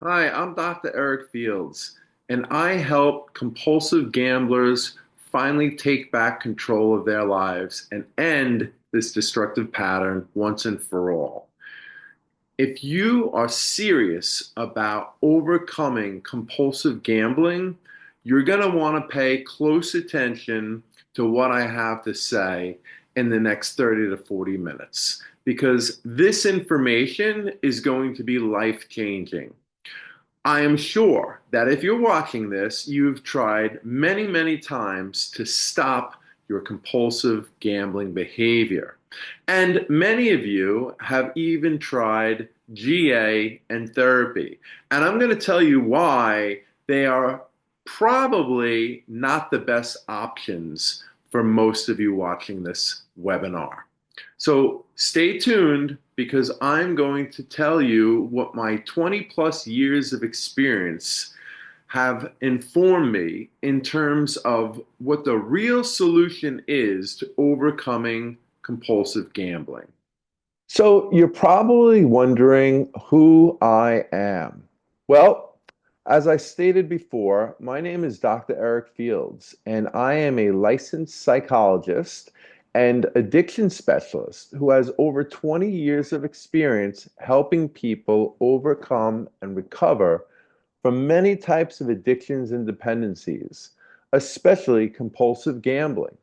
Hi, I'm Dr. Eric Fields, and I help compulsive gamblers finally take back control of their lives and end this destructive pattern once and for all. If you are serious about overcoming compulsive gambling, you're going to want to pay close attention to what I have to say in the next 30 to 40 minutes because this information is going to be life changing. I am sure that if you're watching this, you've tried many, many times to stop your compulsive gambling behavior. And many of you have even tried GA and therapy. And I'm going to tell you why they are probably not the best options for most of you watching this webinar. So stay tuned because I'm going to tell you what my 20 plus years of experience have informed me in terms of what the real solution is to overcoming compulsive gambling. So you're probably wondering who I am. Well, as I stated before, my name is Dr. Eric Fields, and I am a licensed psychologist and addiction specialist who has over 20 years of experience helping people overcome and recover from many types of addictions and dependencies, especially compulsive gambling.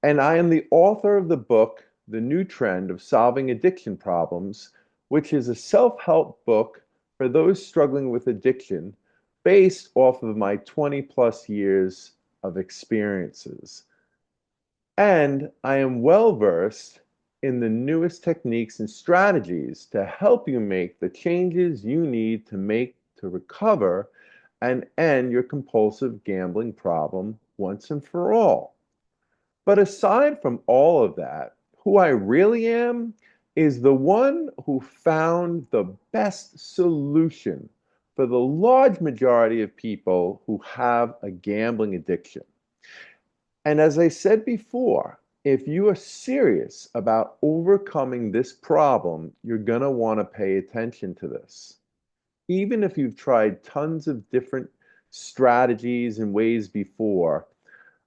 And I am the author of the book, The New Trend of Solving Addiction Problems, which is a self help book for those struggling with addiction based off of my 20 plus years of experiences. And I am well versed in the newest techniques and strategies to help you make the changes you need to make to recover and end your compulsive gambling problem once and for all. But aside from all of that, who I really am is the one who found the best solution for the large majority of people who have a gambling addiction. And as I said before, if you are serious about overcoming this problem, you're going to want to pay attention to this. Even if you've tried tons of different strategies and ways before,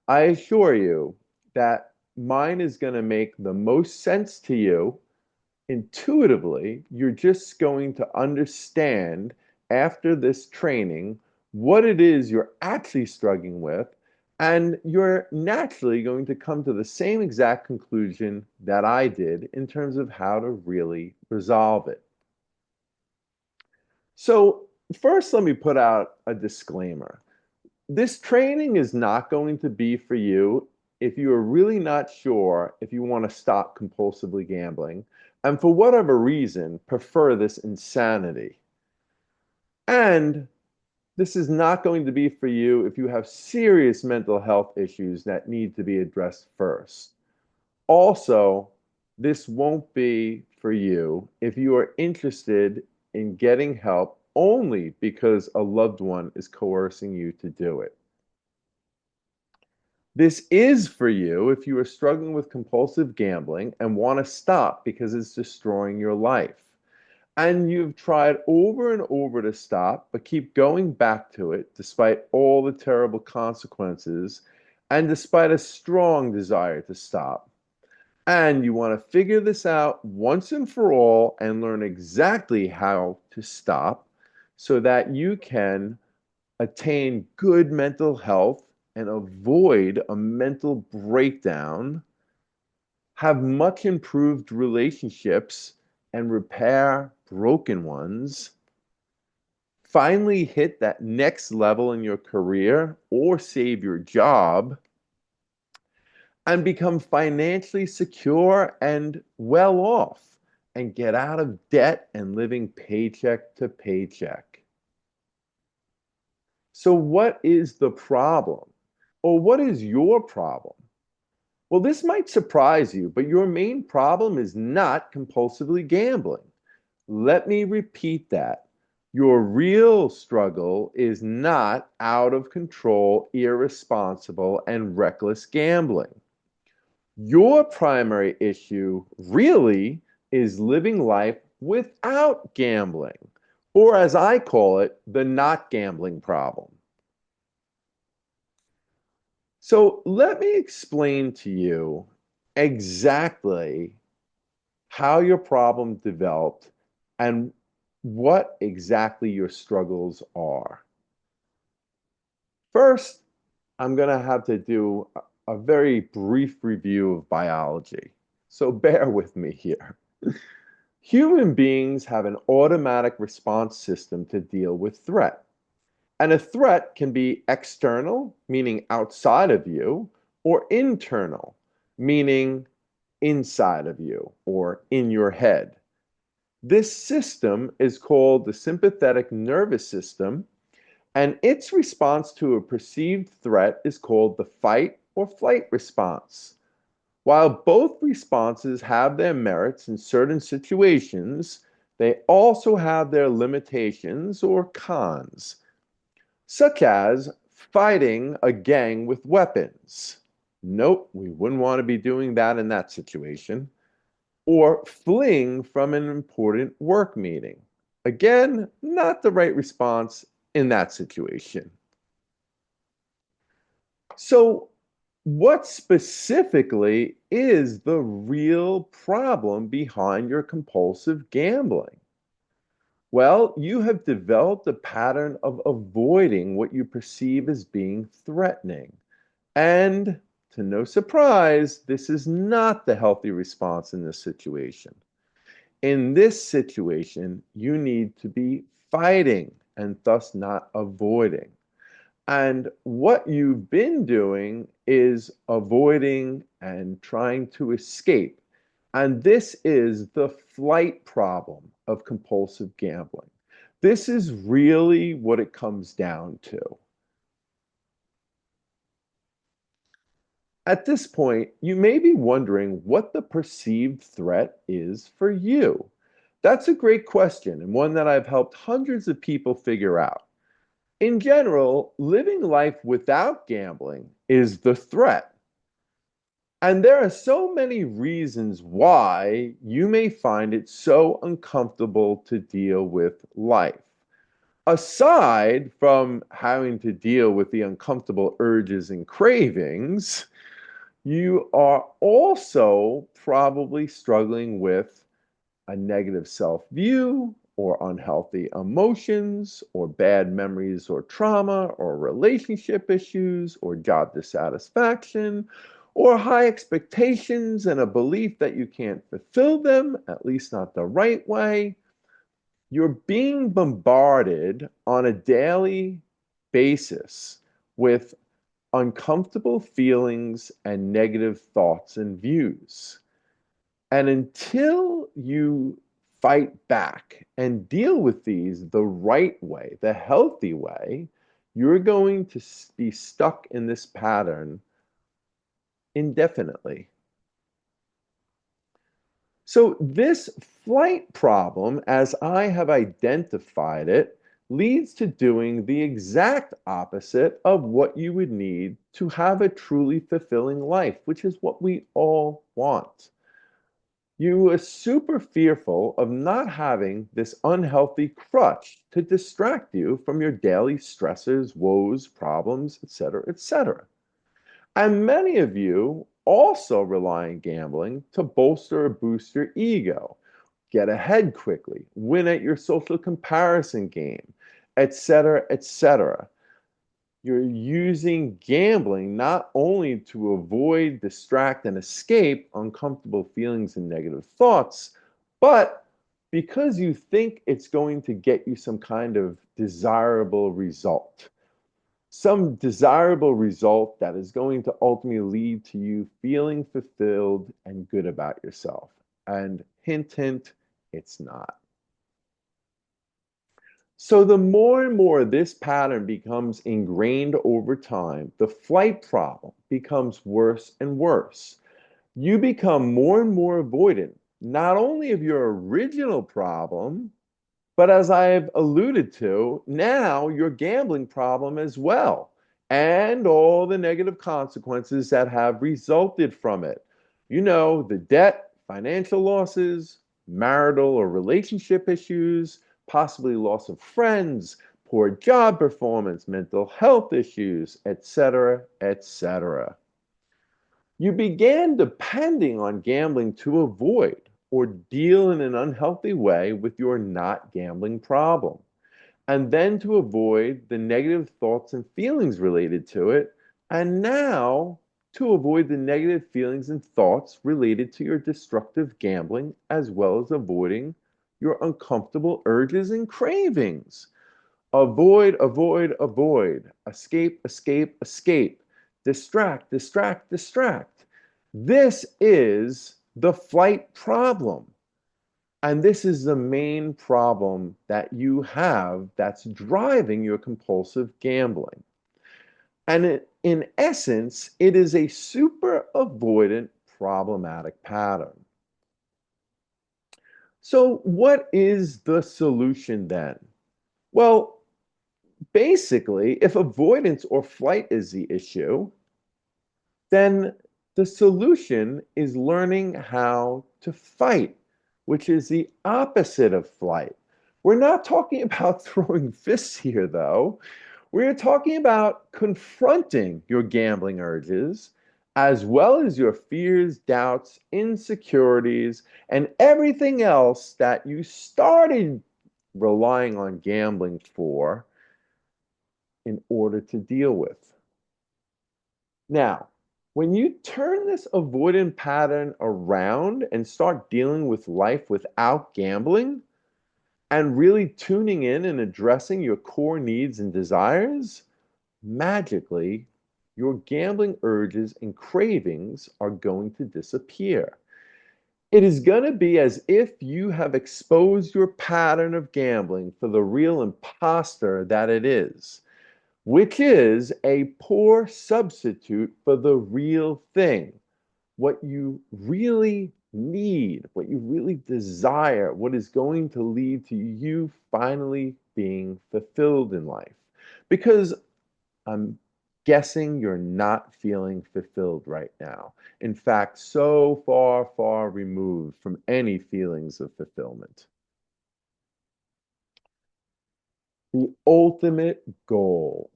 I assure you that mine is going to make the most sense to you intuitively. You're just going to understand after this training what it is you're actually struggling with, and you're naturally going to come to the same exact conclusion that I did in terms of how to really resolve it. So, first, let me put out a disclaimer. This training is not going to be for you if you are really not sure if you want to stop compulsively gambling and for whatever reason prefer this insanity. And this is not going to be for you if you have serious mental health issues that need to be addressed first. Also, this won't be for you if you are interested in getting help only because a loved one is coercing you to do it. This is for you if you are struggling with compulsive gambling and want to stop because it's destroying your life. And you've tried over and over to stop, but keep going back to it despite all the terrible consequences and despite a strong desire to stop. And you want to figure this out once and for all and learn exactly how to stop so that you can attain good mental health and avoid a mental breakdown, have much improved relationships and repair broken ones, finally hit that next level in your career or save your job, and become financially secure and well off and get out of debt and living paycheck to paycheck. So, what is the problem? Or what is your problem? Well, this might surprise you, but your main problem is not compulsively gambling. Let me repeat that. Your real struggle is not out of control, irresponsible, and reckless gambling. Your primary issue really is living life without gambling, or as I call it, the not gambling problem. So let me explain to you exactly how your problem developed and what exactly your struggles are. First, I'm going to have to do a very brief review of biology. So bear with me here. Human beings have an automatic response system to deal with threat. And a threat can be external, meaning outside of you, or internal, meaning inside of you or in your head. This system is called the sympathetic nervous system, and its response to a perceived threat is called the fight or flight response. While both responses have their merits in certain situations, they also have their limitations or cons, such as fighting a gang with weapons. Nope, we wouldn't want to be doing that in that situation. Or fleeing from an important work meeting. Again, not the right response in that situation. So, what specifically is the real problem behind your compulsive gambling? Well, you have developed a pattern of avoiding what you perceive as being threatening. And to no surprise, this is not the healthy response in this situation. In this situation, you need to be fighting and thus not avoiding. And what you've been doing is avoiding and trying to escape. And this is the flight problem of compulsive gambling. This is really what it comes down to. At this point, you may be wondering what the perceived threat is for you. That's a great question and one that I've helped hundreds of people figure out. In general, living life without gambling is the threat. And there are so many reasons why you may find it so uncomfortable to deal with life. Aside from having to deal with the uncomfortable urges and cravings, you are also probably struggling with a negative self view, or unhealthy emotions, or bad memories or trauma, or relationship issues, or job dissatisfaction, or high expectations and a belief that you can't fulfill them, at least not the right way. You're being bombarded on a daily basis with uncomfortable feelings and negative thoughts and views. And until you fight back and deal with these the right way, the healthy way, you're going to be stuck in this pattern indefinitely. So, this flight problem, as I have identified it, leads to doing the exact opposite of what you would need to have a truly fulfilling life, which is what we all want. You are super fearful of not having this unhealthy crutch to distract you from your daily stresses, woes, problems, etc., etc. And many of you also rely on gambling to bolster or boost your ego, get ahead quickly, win at your social comparison game, etc., etc. You're using gambling not only to avoid, distract, and escape uncomfortable feelings and negative thoughts, but because you think it's going to get you some kind of desirable result. Some desirable result that is going to ultimately lead to you feeling fulfilled and good about yourself. And hint, hint, it's not. So the more and more this pattern becomes ingrained over time, the flight problem becomes worse and worse. You become more and more avoidant, not only of your original problem, but as I've alluded to, now your gambling problem as well, and all the negative consequences that have resulted from it. You know, the debt, financial losses, marital or relationship issues, possibly loss of friends, poor job performance, mental health issues, etc., etc. You began depending on gambling to avoid or deal in an unhealthy way with your not gambling problem, and then to avoid the negative thoughts and feelings related to it, and now to avoid the negative feelings and thoughts related to your destructive gambling, as well as avoiding your uncomfortable urges and cravings. Avoid, avoid, avoid. Escape, escape, escape. Distract, distract, distract. This is the flight problem. And this is the main problem that you have that's driving your compulsive gambling. And in essence, it is a super avoidant problematic pattern. So, what is the solution then? Well, basically, if avoidance or flight is the issue, then the solution is learning how to fight, which is the opposite of flight. We're not talking about throwing fists here, though. We're talking about confronting your gambling urges, as well as your fears, doubts, insecurities, and everything else that you started relying on gambling for in order to deal with. Now, when you turn this avoidant pattern around and start dealing with life without gambling and really tuning in and addressing your core needs and desires, magically, your gambling urges and cravings are going to disappear. It is going to be as if you have exposed your pattern of gambling for the real imposter that it is, which is a poor substitute for the real thing, what you really need, what you really desire, what is going to lead to you finally being fulfilled in life. Because I'm guessing you're not feeling fulfilled right now. In fact, so far, far removed from any feelings of fulfillment. The ultimate goal.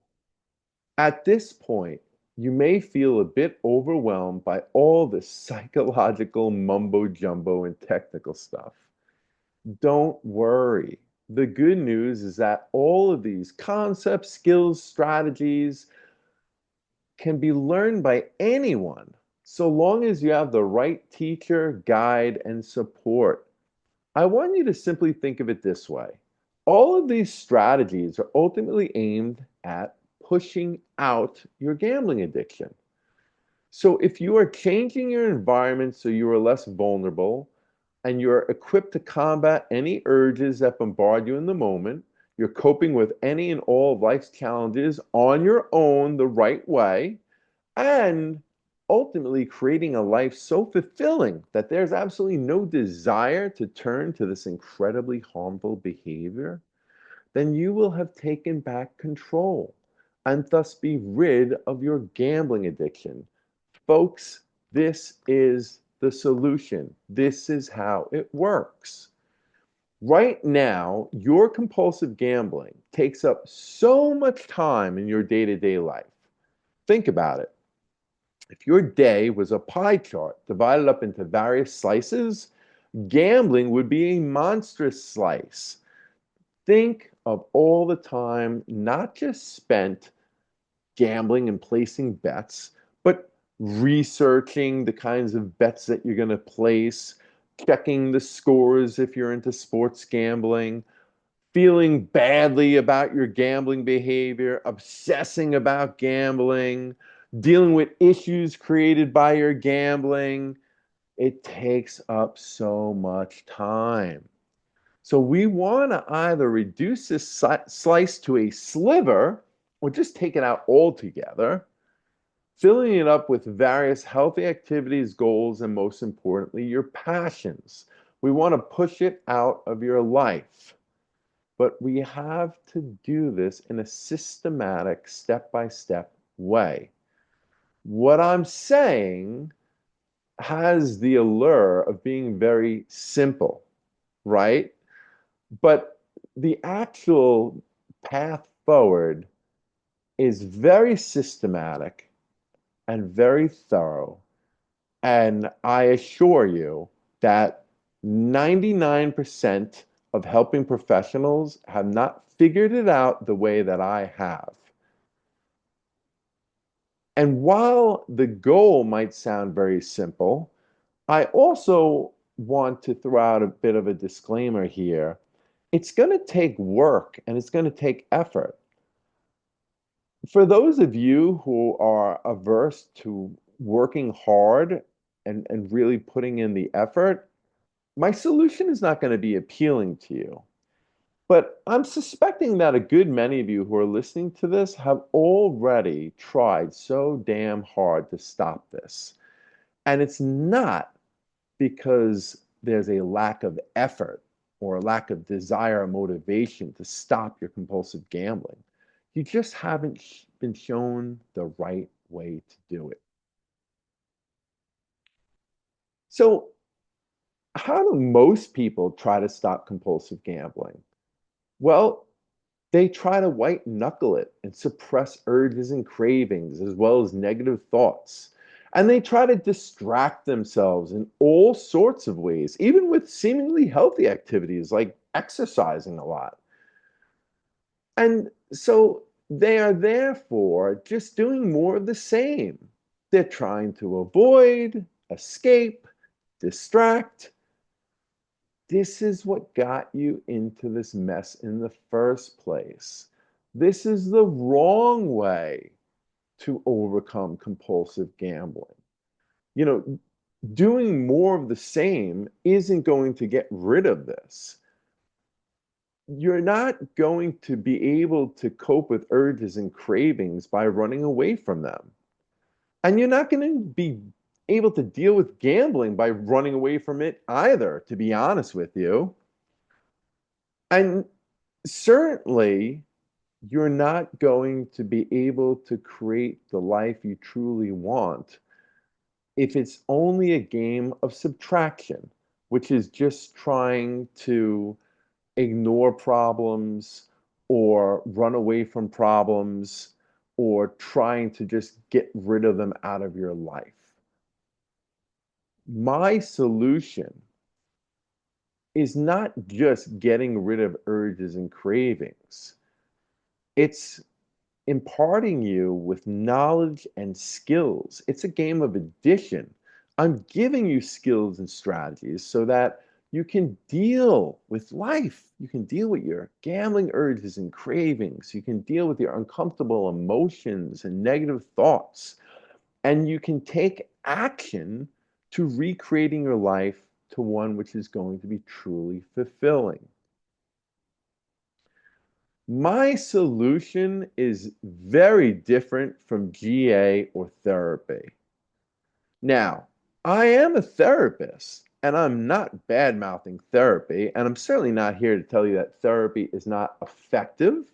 At this point, you may feel a bit overwhelmed by all the psychological mumbo jumbo and technical stuff. Don't worry. The good news is that all of these concepts, skills, strategies can be learned by anyone, so long as you have the right teacher, guide, and support. I want you to simply think of it this way. All of these strategies are ultimately aimed at pushing out your gambling addiction. So if you are changing your environment so you are less vulnerable and you're equipped to combat any urges that bombard you in the moment, you're coping with any and all of life's challenges on your own the right way, and ultimately creating a life so fulfilling that there's absolutely no desire to turn to this incredibly harmful behavior, then you will have taken back control and thus be rid of your gambling addiction. Folks, this is the solution. This is how it works. Right now, your compulsive gambling takes up so much time in your day to day life. Think about it. If your day was a pie chart divided up into various slices, gambling would be a monstrous slice. Think of all the time not just spent gambling and placing bets, but researching the kinds of bets that you're going to place, checking the scores if you're into sports gambling, feeling badly about your gambling behavior, obsessing about gambling, dealing with issues created by your gambling. It takes up so much time. So we want to either reduce this slice to a sliver or just take it out altogether, filling it up with various healthy activities, goals, and most importantly, your passions. We want to push it out of your life. But we have to do this in a systematic, step by step way. What I'm saying has the allure of being very simple, right? But the actual path forward is very systematic and very thorough. And I assure you that 99% of helping professionals have not figured it out the way that I have. And while the goal might sound very simple, I also want to throw out a bit of a disclaimer here. It's going to take work and it's going to take effort. For those of you who are averse to working hard and really putting in the effort, my solution is not going to be appealing to you. But I'm suspecting that a good many of you who are listening to this have already tried so damn hard to stop this. And it's not because there's a lack of effort or a lack of desire or motivation to stop your compulsive gambling. You just haven't been shown the right way to do it. So, how do most people try to stop compulsive gambling? Well, they try to white knuckle it and suppress urges and cravings as well as negative thoughts. And they try to distract themselves in all sorts of ways, even with seemingly healthy activities like exercising a lot. And so they are therefore just doing more of the same. They're trying to avoid, escape, distract. This is what got you into this mess in the first place. This is the wrong way to overcome compulsive gambling. You know, doing more of the same isn't going to get rid of this. You're not going to be able to cope with urges and cravings by running away from them. And you're not going to be able to deal with gambling by running away from it either, to be honest with you. And certainly, you're not going to be able to create the life you truly want if it's only a game of subtraction, which is just trying to ignore problems or run away from problems or trying to just get rid of them out of your life. My solution is not just getting rid of urges and cravings. It's imparting you with knowledge and skills. It's a game of addition. I'm giving you skills and strategies so that you can deal with life. You can deal with your gambling urges and cravings. You can deal with your uncomfortable emotions and negative thoughts. And you can take action to recreating your life to one which is going to be truly fulfilling. My solution is very different from GA or therapy. Now, I am a therapist, and I'm not bad mouthing therapy, and I'm certainly not here to tell you that therapy is not effective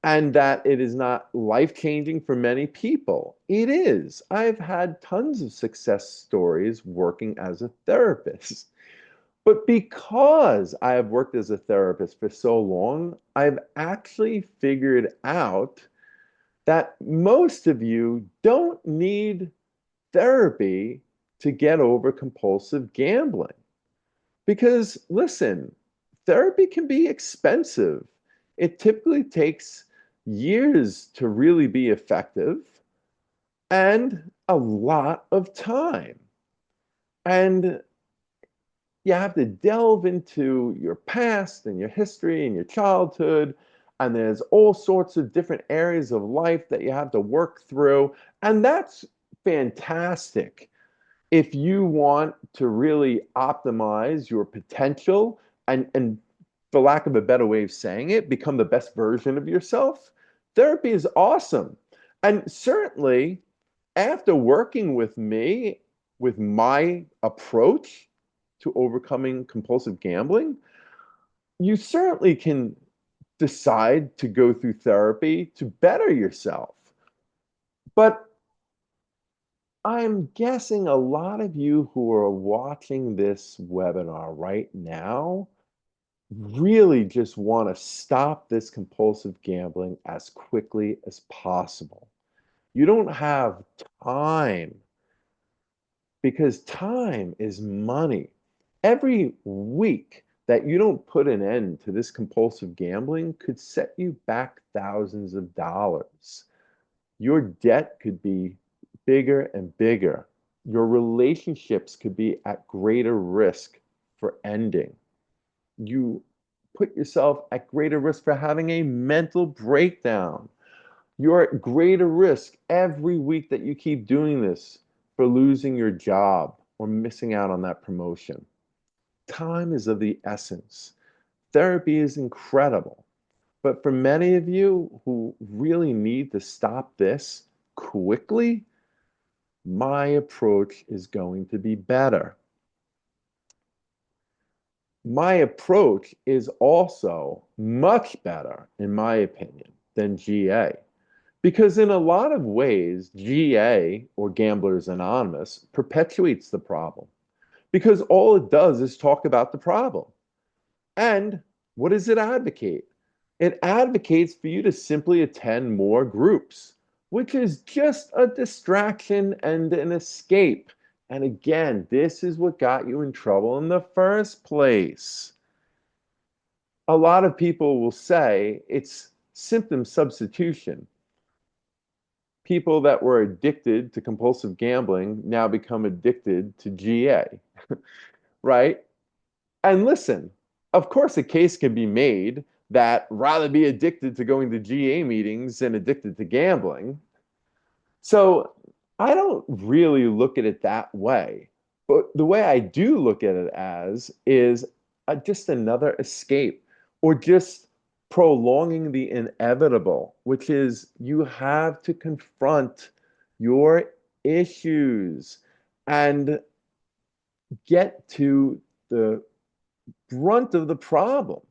and that it is not life changing for many people. It is. I've had tons of success stories working as a therapist. But because I have worked as a therapist for so long, I've actually figured out that most of you don't need therapy to get over compulsive gambling. Because listen, therapy can be expensive. It typically takes years to really be effective and a lot of time. And you have to delve into your past and your history and your childhood. And there's all sorts of different areas of life that you have to work through. And that's fantastic if you want to really optimize your potential and for lack of a better way of saying it, become the best version of yourself. Therapy is awesome. And certainly, after working with me, with my approach to overcoming compulsive gambling, you certainly can decide to go through therapy to better yourself. But I'm guessing a lot of you who are watching this webinar right now really just want to stop this compulsive gambling as quickly as possible. You don't have time because time is money. Every week that you don't put an end to this compulsive gambling could set you back thousands of dollars. Your debt could be bigger and bigger. Your relationships could be at greater risk for ending. You put yourself at greater risk for having a mental breakdown. You're at greater risk every week that you keep doing this for losing your job or missing out on that promotion. Time is of the essence. Therapy is incredible. But for many of you who really need to stop this quickly, my approach is going to be better. My approach is also much better, in my opinion, than GA. Because in a lot of ways, GA or Gamblers Anonymous perpetuates the problem. Because all it does is talk about the problem. And what does it advocate? It advocates for you to simply attend more groups, which is just a distraction and an escape. And again, this is what got you in trouble in the first place. A lot of people will say it's symptom substitution. People that were addicted to compulsive gambling now become addicted to GA, right? And listen, of course, a case can be made that rather be addicted to going to GA meetings than addicted to gambling. So I don't really look at it that way. But the way I do look at it as is just another escape or just prolonging the inevitable, which is you have to confront your issues and get to the brunt of the problem.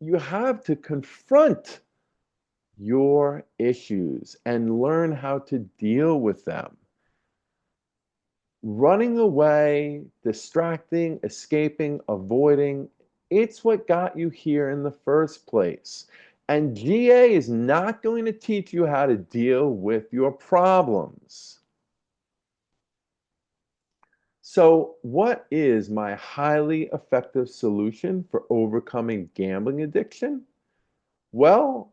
You have to confront your issues and learn how to deal with them. Running away, distracting, escaping, avoiding, it's what got you here in the first place. And GA is not going to teach you how to deal with your problems. So, what is my highly effective solution for overcoming gambling addiction? Well,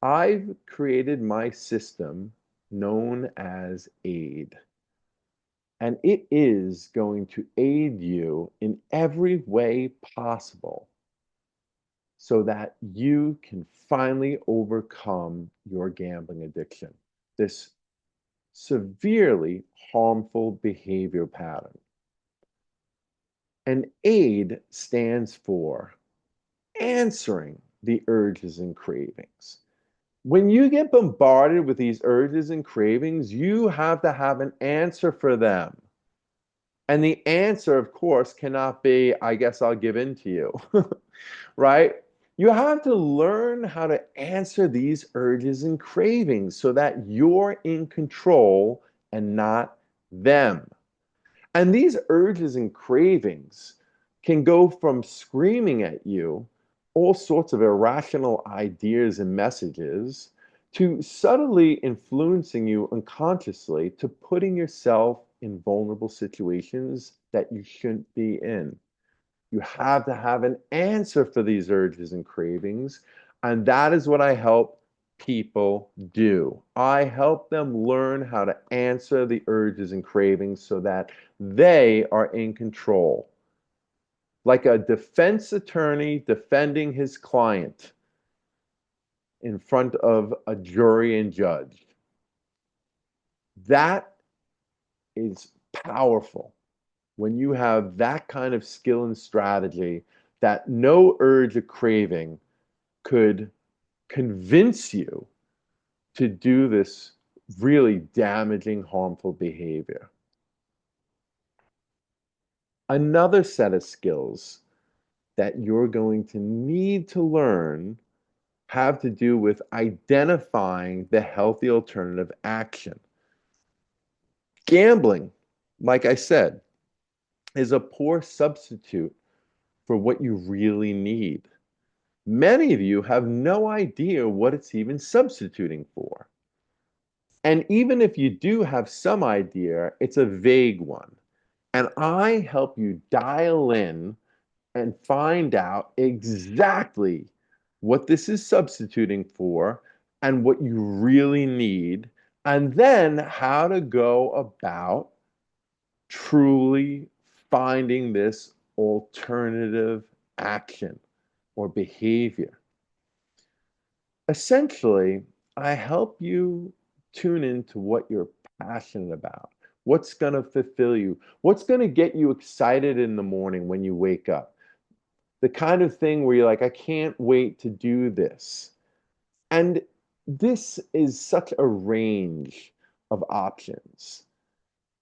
I've created my system known as A.I.D. And it is going to aid you in every way possible so that you can finally overcome your gambling addiction, this severely harmful behavior pattern. And A.I.D stands for answering the urges and cravings. When you get bombarded with these urges and cravings, you have to have an answer for them. And the answer, of course, cannot be, I guess I'll give in to you, right? You have to learn how to answer these urges and cravings so that you're in control and not them. And these urges and cravings can go from screaming at you all sorts of irrational ideas and messages to subtly influencing you unconsciously to putting yourself in vulnerable situations that you shouldn't be in. You have to have an answer for these urges and cravings. And that is what I help people do. I help them learn how to answer the urges and cravings so that they are in control. Like a defense attorney defending his client in front of a jury and judge. That is powerful when you have that kind of skill and strategy that no urge or craving could convince you to do this really damaging, harmful behavior. Another set of skills that you're going to need to learn have to do with identifying the healthy alternative action. Gambling, like I said, is a poor substitute for what you really need. Many of you have no idea what it's even substituting for. And even if you do have some idea, it's a vague one. And I help you dial in and find out exactly what this is substituting for and what you really need, and then how to go about truly finding this alternative action or behavior. Essentially, I help you tune into what you're passionate about, what's going to fulfill you, what's going to get you excited in the morning when you wake up. The kind of thing where you're like, I can't wait to do this. And this is such a range of options.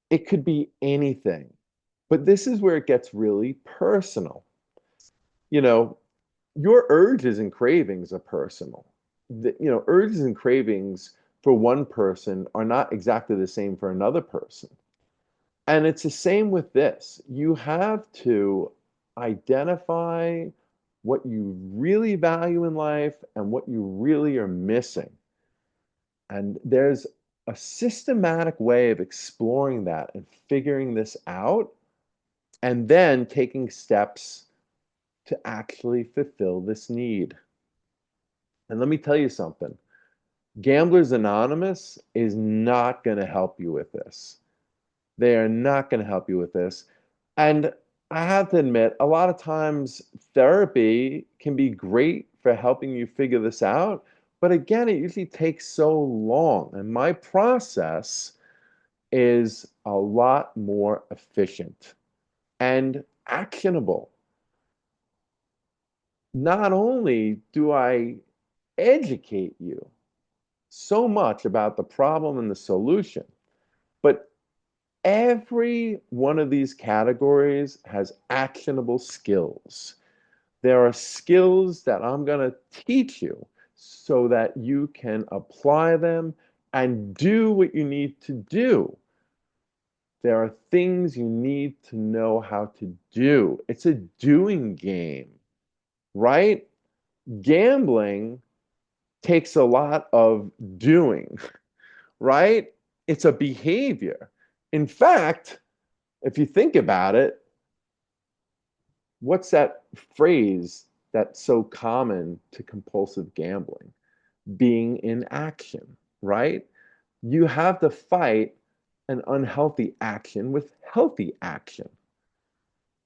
It could be anything, but this is where it gets really personal. You know, your urges and cravings are personal. Urges and cravings for one person are not exactly the same for another person. And it's the same with this. You have to identify what you really value in life and what you really are missing. And there's a systematic way of exploring that and figuring this out, and then taking steps to actually fulfill this need. And let me tell you something. Gamblers Anonymous is not going to help you with this. They are not going to help you with this. And I have to admit, a lot of times therapy can be great for helping you figure this out. But again, it usually takes so long. And my process is a lot more efficient and actionable. Not only do I educate you so much about the problem and the solution, but every one of these categories has actionable skills. There are skills that I'm going to teach you so that you can apply them and do what you need to do. There are things you need to know how to do. It's a doing game, right? Gambling takes a lot of doing, right? It's a behavior. In fact, if you think about it, what's that phrase that's so common to compulsive gambling? Being in action, right? You have to fight an unhealthy action with healthy action.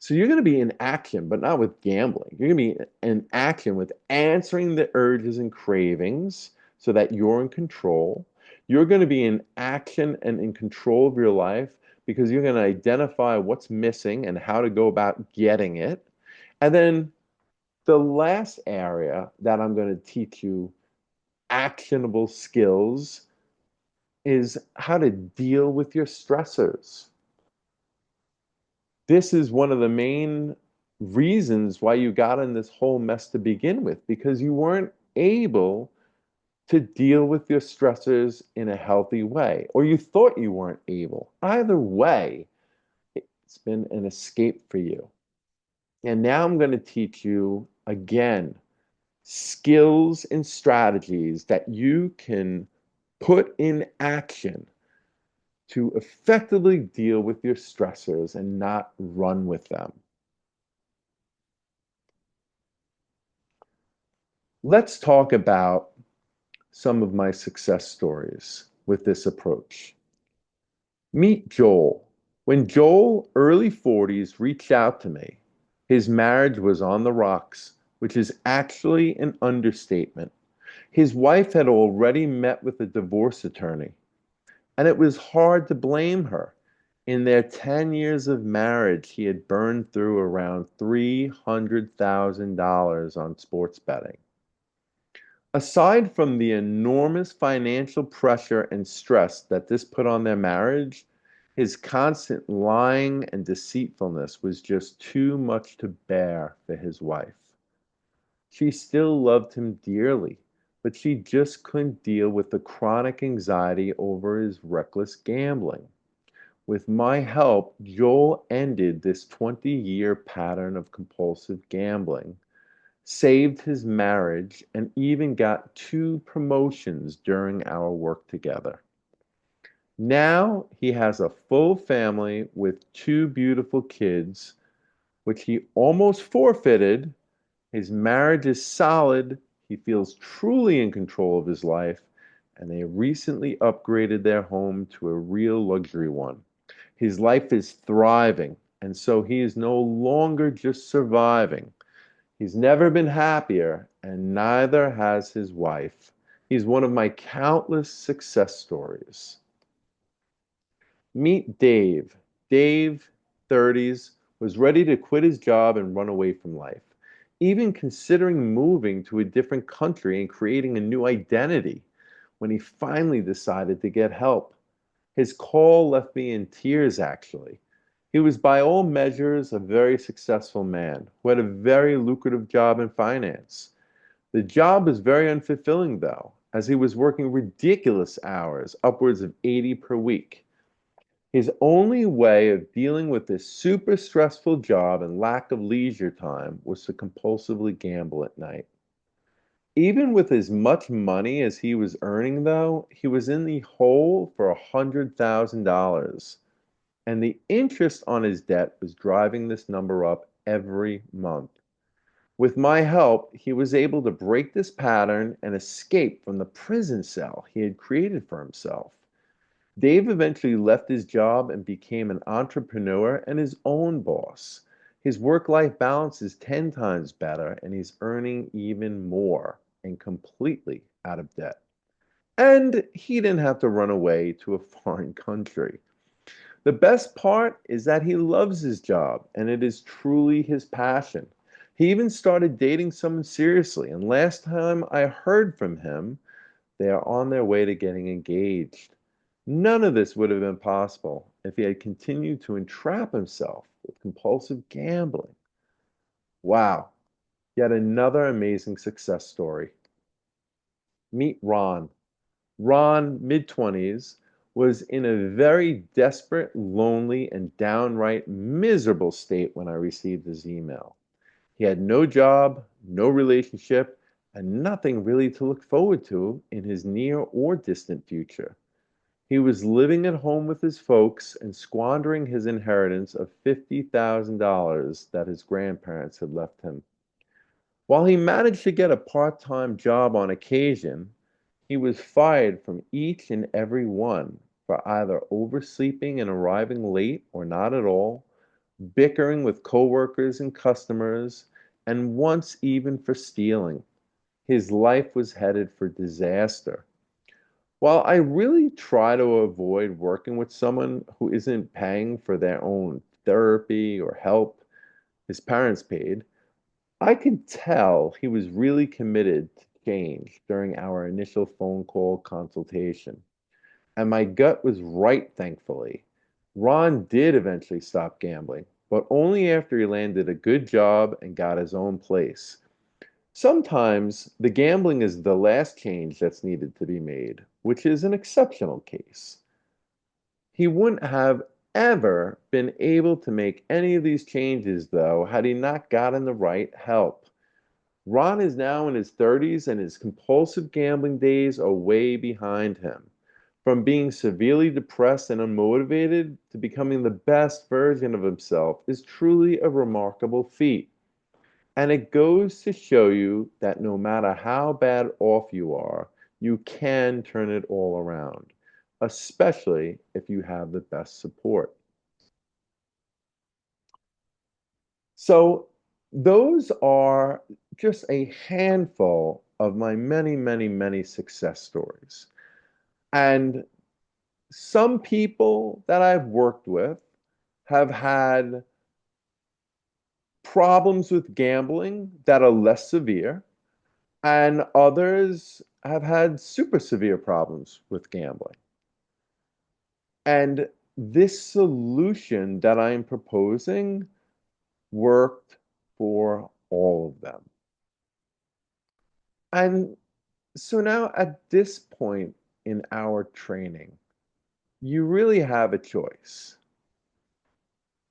So you're going to be in action, but not with gambling. You're going to be in action with answering the urges and cravings so that you're in control. You're going to be in action and in control of your life because you're going to identify what's missing and how to go about getting it. And then the last area that I'm going to teach you actionable skills is how to deal with your stressors. This is one of the main reasons why you got in this whole mess to begin with, because you weren't able to deal with your stressors in a healthy way, or you thought you weren't able. Either way, it's been an escape for you. And now I'm going to teach you again skills and strategies that you can put in action to effectively deal with your stressors and not run with them. Let's talk about some of my success stories with this approach. Meet Joel. When Joel, early 40s, reached out to me, his marriage was on the rocks, which is actually an understatement. His wife had already met with a divorce attorney, and it was hard to blame her. In their 10 years of marriage, he had burned through around $300,000 on sports betting. Aside from the enormous financial pressure and stress that this put on their marriage, his constant lying and deceitfulness was just too much to bear for his wife. She still loved him dearly, but she just couldn't deal with the chronic anxiety over his reckless gambling. With my help, Joel ended this 20-year pattern of compulsive gambling, saved his marriage, and even got 2 promotions during our work together. Now he has a full family with 2 beautiful kids, which he almost forfeited. His marriage is solid. He feels truly in control of his life, and they recently upgraded their home to a real luxury one. His life is thriving, and so he is no longer just surviving. He's never been happier, and neither has his wife. He's one of my countless success stories. Meet Dave. Dave, 30s, was ready to quit his job and run away from life, even considering moving to a different country and creating a new identity when he finally decided to get help. His call left me in tears, actually. He was, by all measures, a very successful man who had a very lucrative job in finance. The job was very unfulfilling, though, as he was working ridiculous hours, upwards of 80 per week. His only way of dealing with this super stressful job and lack of leisure time was to compulsively gamble at night. Even with as much money as he was earning, though, he was in the hole for $100,000, and the interest on his debt was driving this number up every month. With my help, he was able to break this pattern and escape from the prison cell he had created for himself. Dave eventually left his job and became an entrepreneur and his own boss. His work life balance is 10 times better, and he's earning even more and completely out of debt. And he didn't have to run away to a foreign country. The best part is that he loves his job and it is truly his passion. He even started dating someone seriously, and last time I heard from him, they are on their way to getting engaged. None of this would have been possible if he had continued to entrap himself with compulsive gambling. Wow, yet another amazing success story. Meet Ron. Ron, mid 20s, was in a very desperate, lonely, and downright miserable state when I received his email. He had no job, no relationship, and nothing really to look forward to in his near or distant future. He was living at home with his folks and squandering his inheritance of $50,000 that his grandparents had left him. While he managed to get a part-time job on occasion, he was fired from each and every one for either oversleeping and arriving late or not at all, bickering with coworkers and customers, and once even for stealing. His life was headed for disaster. While I really try to avoid working with someone who isn't paying for their own therapy or help his parents paid, I could tell he was really committed to change during our initial phone call consultation. And my gut was right, thankfully. Ron did eventually stop gambling, but only after he landed a good job and got his own place. Sometimes the gambling is the last change that's needed to be made, which is an exceptional case. He wouldn't have ever been able to make any of these changes, though, had he not gotten the right help. Ron is now in his 30s, and his compulsive gambling days are way behind him. From being severely depressed and unmotivated to becoming the best version of himself is truly a remarkable feat. And it goes to show you that no matter how bad off you are, you can turn it all around, especially if you have the best support. So, those are just a handful of my many, many, many success stories. And some people that I've worked with have had problems with gambling that are less severe, and others have had super severe problems with gambling. And this solution that I am proposing worked for all of them. And so now at this point in our training, you really have a choice.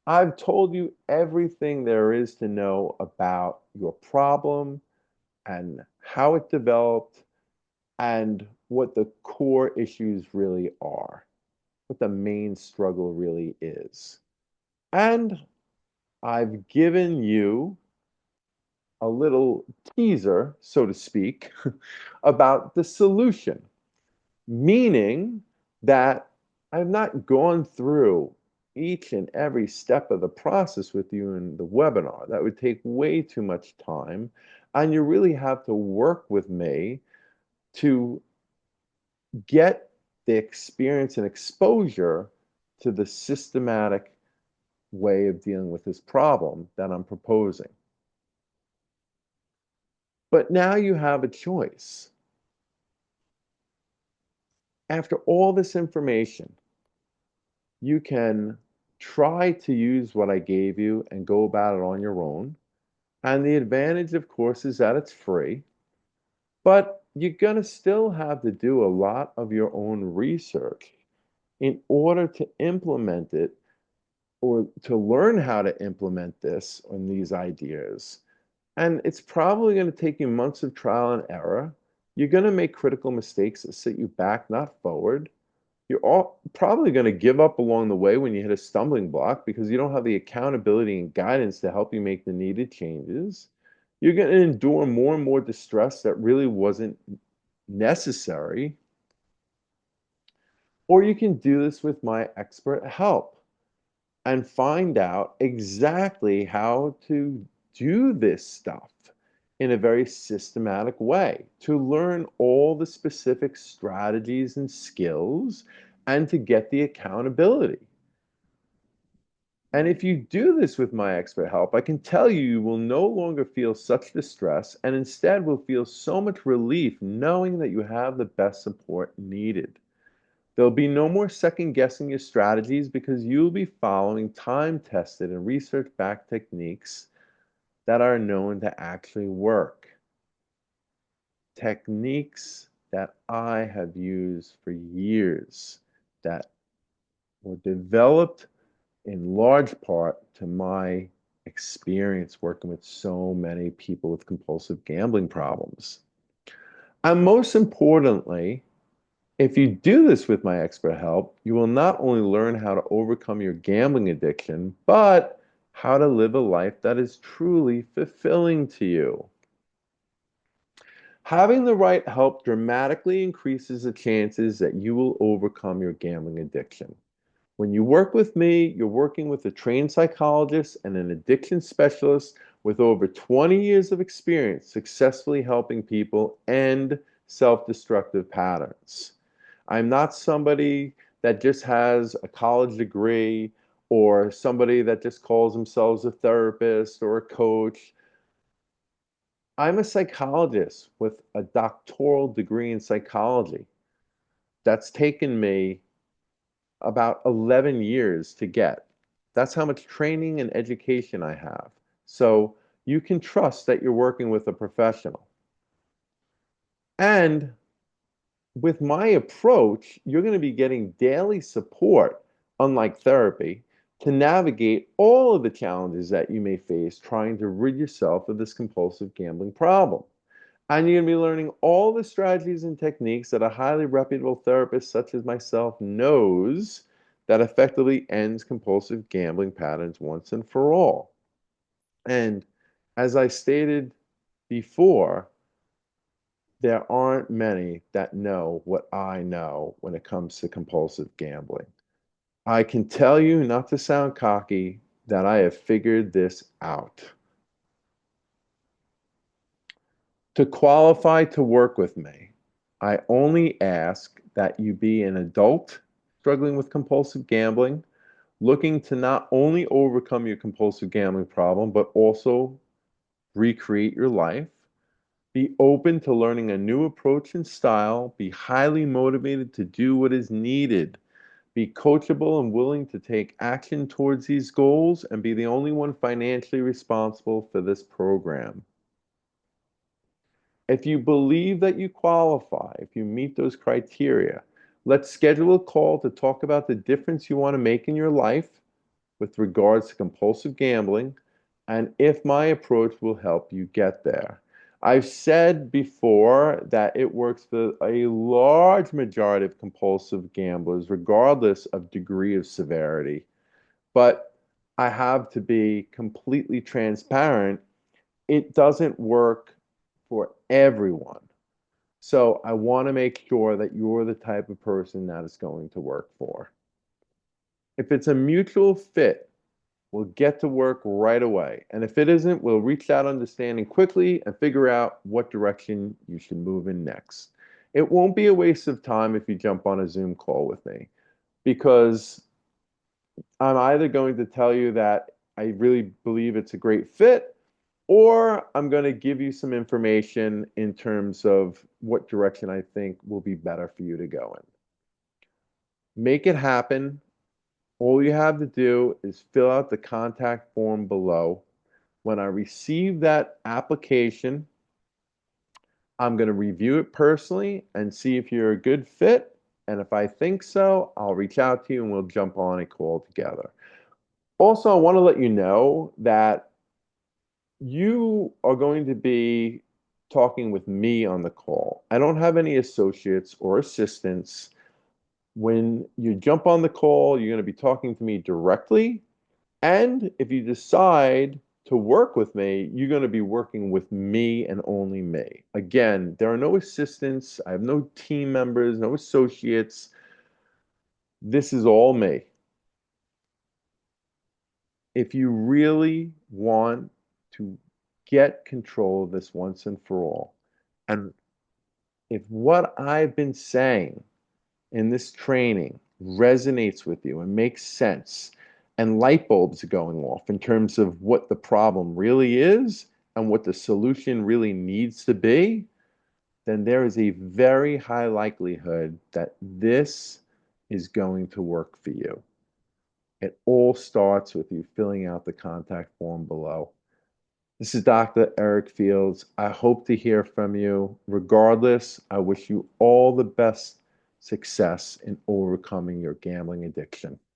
I've told you everything there is to know about your problem and how it developed and what the core issues really are, what the main struggle really is. And I've given you a little teaser, so to speak, about the solution, meaning that I've not gone through each and every step of the process with you in the webinar. That would take way too much time. And you really have to work with me to get the experience and exposure to the systematic way of dealing with this problem that I'm proposing. But now you have a choice. After all this information, you can try to use what I gave you and go about it on your own. And the advantage, of course, is that it's free, but you're going to still have to do a lot of your own research in order to implement it or to learn how to implement this on these ideas. And it's probably going to take you months of trial and error. You're going to make critical mistakes that set you back, not forward. You're all probably going to give up along the way when you hit a stumbling block because you don't have the accountability and guidance to help you make the needed changes. You're going to endure more and more distress that really wasn't necessary. Or you can do this with my expert help and find out exactly how to do this stuff in a very systematic way, to learn all the specific strategies and skills and to get the accountability. And if you do this with my expert help, I can tell you, you will no longer feel such distress and instead will feel so much relief knowing that you have the best support needed. There'll be no more second guessing your strategies because you'll be following time tested and research backed techniques that are known to actually work. Techniques that I have used for years that were developed in large part to my experience working with so many people with compulsive gambling problems. And most importantly, if you do this with my expert help, you will not only learn how to overcome your gambling addiction, but how to live a life that is truly fulfilling to you. Having the right help dramatically increases the chances that you will overcome your gambling addiction. When you work with me, you're working with a trained psychologist and an addiction specialist with over 20 years of experience successfully helping people end self-destructive patterns. I'm not somebody that just has a college degree or somebody that just calls themselves a therapist or a coach. I'm a psychologist with a doctoral degree in psychology. That's taken me about 11 years to get. That's how much training and education I have. So you can trust that you're working with a professional. And with my approach, you're going to be getting daily support, unlike therapy, to navigate all of the challenges that you may face trying to rid yourself of this compulsive gambling problem. And you're going to be learning all the strategies and techniques that a highly reputable therapist such as myself knows that effectively ends compulsive gambling patterns once and for all. And as I stated before, there aren't many that know what I know when it comes to compulsive gambling. I can tell you, not to sound cocky, that I have figured this out. To qualify to work with me, I only ask that you be an adult struggling with compulsive gambling, looking to not only overcome your compulsive gambling problem, but also recreate your life. Be open to learning a new approach and style. Be highly motivated to do what is needed. Be coachable and willing to take action towards these goals and be the only one financially responsible for this program. If you believe that you qualify, if you meet those criteria, let's schedule a call to talk about the difference you want to make in your life with regards to compulsive gambling and if my approach will help you get there. I've said before that it works for a large majority of compulsive gamblers, regardless of degree of severity. But I have to be completely transparent. It doesn't work for everyone. So I want to make sure that you're the type of person that it's going to work for. If it's a mutual fit, we'll get to work right away. And if it isn't, we'll reach that understanding quickly and figure out what direction you should move in next. It won't be a waste of time if you jump on a Zoom call with me because I'm either going to tell you that I really believe it's a great fit, or I'm going to give you some information in terms of what direction I think will be better for you to go in. Make it happen. All you have to do is fill out the contact form below. When I receive that application, I'm going to review it personally and see if you're a good fit. And if I think so, I'll reach out to you and we'll jump on a call together. Also, I want to let you know that you are going to be talking with me on the call. I don't have any associates or assistants. When you jump on the call, you're going to be talking to me directly. And if you decide to work with me, you're going to be working with me and only me. Again, there are no assistants. I have no team members, no associates. This is all me. If you really want to get control of this once and for all, and if what I've been saying in this training resonates with you and makes sense, and light bulbs are going off in terms of what the problem really is and what the solution really needs to be, then there is a very high likelihood that this is going to work for you. It all starts with you filling out the contact form below. This is Dr. Eric Fields. I hope to hear from you. Regardless, I wish you all the best success in overcoming your gambling addiction.